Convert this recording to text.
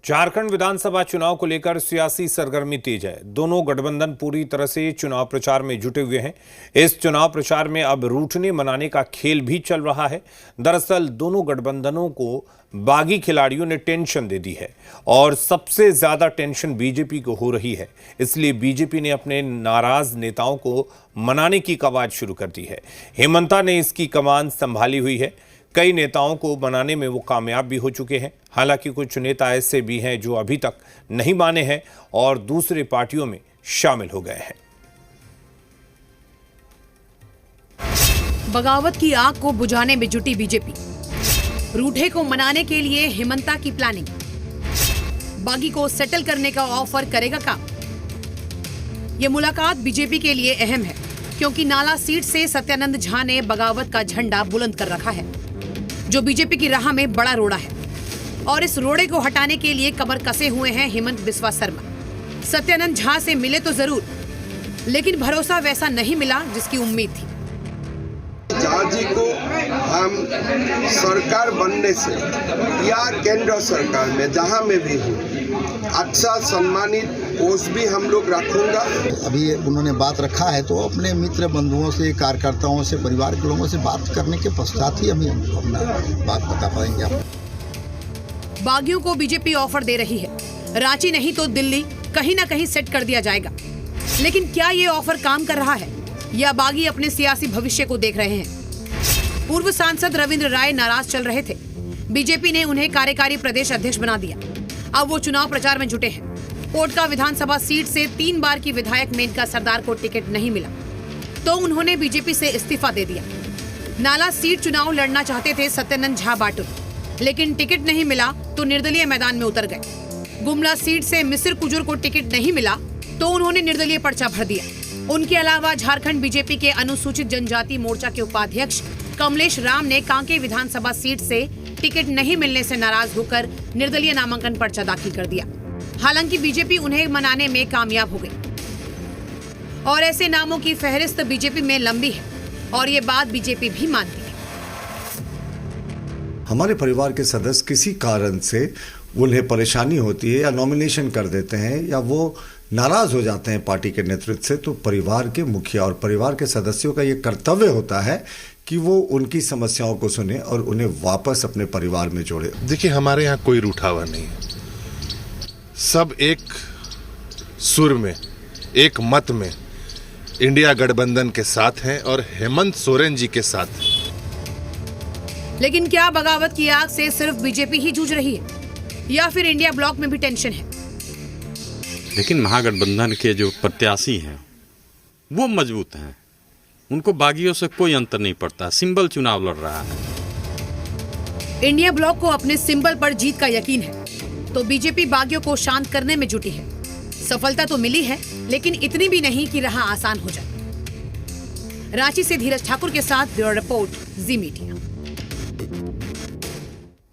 झारखंड विधानसभा चुनाव को लेकर सियासी सरगर्मी तेज है। दोनों गठबंधन पूरी तरह से चुनाव प्रचार में जुटे हुए हैं। इस चुनाव प्रचार में अब रूठने मनाने का खेल भी चल रहा है। दरअसल दोनों गठबंधनों को बागी खिलाड़ियों ने टेंशन दे दी है और सबसे ज्यादा टेंशन बीजेपी को हो रही है। इसलिए बीजेपी ने अपने नाराज नेताओं को मनाने की कवायद शुरू कर दी है। हेमंता ने इसकी कमान संभाली हुई है। कई नेताओं को मनाने में वो कामयाब भी हो चुके हैं। हालांकि कुछ नेता ऐसे भी हैं जो अभी तक नहीं माने हैं और दूसरी पार्टियों में शामिल हो गए हैं। बगावत की आग को बुझाने में जुटी बीजेपी। रूठे को मनाने के लिए हेमंता की प्लानिंग। बागी को सेटल करने का ऑफर करेगा काम। ये मुलाकात बीजेपी के लिए अहम है क्योंकि नाला सीट से सत्यानंद झा ने बगावत का झंडा बुलंद कर रखा है, जो बीजेपी की राह में बड़ा रोड़ा है। और इस रोड़े को हटाने के लिए कमर कसे हुए हैं हेमंत बिस्वा शर्मा। सत्यानंद झा से मिले तो जरूर, लेकिन भरोसा वैसा नहीं मिला जिसकी उम्मीद थी। झा जी को हम सरकार बनने से या केंद्र सरकार में जहां में भी हूँ, अच्छा सम्मानित पोस्ट भी हम लोग रखूंगा। अभी उन्होंने बात रखा है तो अपने मित्र बंधुओं से, कार्यकर्ताओं से, परिवार के लोगों से बात करने के पश्चात ही हम अपना बात बता पाएंगे आपको। बागियों को बीजेपी ऑफर दे रही है। रांची नहीं तो दिल्ली, कहीं ना कहीं सेट कर दिया जाएगा। लेकिन क्या ये ऑफर काम कर रहा है या बागी अपने सियासी भविष्य को देख रहे हैं? पूर्व सांसद रविंद्र राय नाराज चल रहे थे। बीजेपी ने उन्हें कार्यकारी प्रदेश अध्यक्ष बना दिया। अब वो चुनाव प्रचार में जुटे हैं। कोटका विधानसभा सीट से 3 बार की विधायक मेनका सरदार को टिकट नहीं मिला तो उन्होंने बीजेपी से इस्तीफा दे दिया। नाला सीट चुनाव लड़ना चाहते थे सत्यानंद झा बाटुल, लेकिन टिकट नहीं मिला तो निर्दलीय मैदान में उतर गए। गुमला सीट से मिसिर कुजूर को टिकट नहीं मिला तो उन्होंने निर्दलीय पर्चा भर दिया। उनके अलावा झारखंड बीजेपी के अनुसूचित जनजाति मोर्चा के उपाध्यक्ष कमलेश राम ने कांके विधानसभा सीट से टिकट नहीं मिलने से नाराज होकर निर्दलीय नामांकन पर्चा दाखिल कर दिया। हालांकि बीजेपी उन्हें मनाने में कामयाब हो गई और ऐसे नामों की फहरिस्त बीजेपी में लंबी है और ये बात बीजेपी भी मानती है। हमारे परिवार के सदस्य किसी कारण से उन्हें परेशानी होती है या नॉमिनेशन कर देते हैं या वो नाराज हो जाते हैं पार्टी के नेतृत्व से, तो परिवार के मुखिया और परिवार के सदस्यों का ये कर्तव्य होता है कि वो उनकी समस्याओं को सुने और उन्हें वापस अपने परिवार में जोड़े। देखिए, हमारे यहाँ कोई रूठा हुआ नहीं है। सब एक सुर में, एक मत में इंडिया गठबंधन के साथ हैं और हेमंत सोरेन जी के साथ। लेकिन क्या बगावत की आग से सिर्फ बीजेपी ही जूझ रही है या फिर इंडिया ब्लॉक में भी टेंशन है? लेकिन महागठबंधन के जो प्रत्याशी हैं वो मजबूत हैं। उनको बागियों से कोई अंतर नहीं पड़ता। सिंबल चुनाव लड़ रहा है। इंडिया ब्लॉक को अपने सिंबल पर जीत का यकीन है तो बीजेपी बागियों को शांत करने में जुटी है। सफलता तो मिली है, लेकिन इतनी भी नहीं कि राह आसान हो जाए। रांची से धीरज ठाकुर के साथ ब्यूरो रिपोर्ट, जी मीडिया।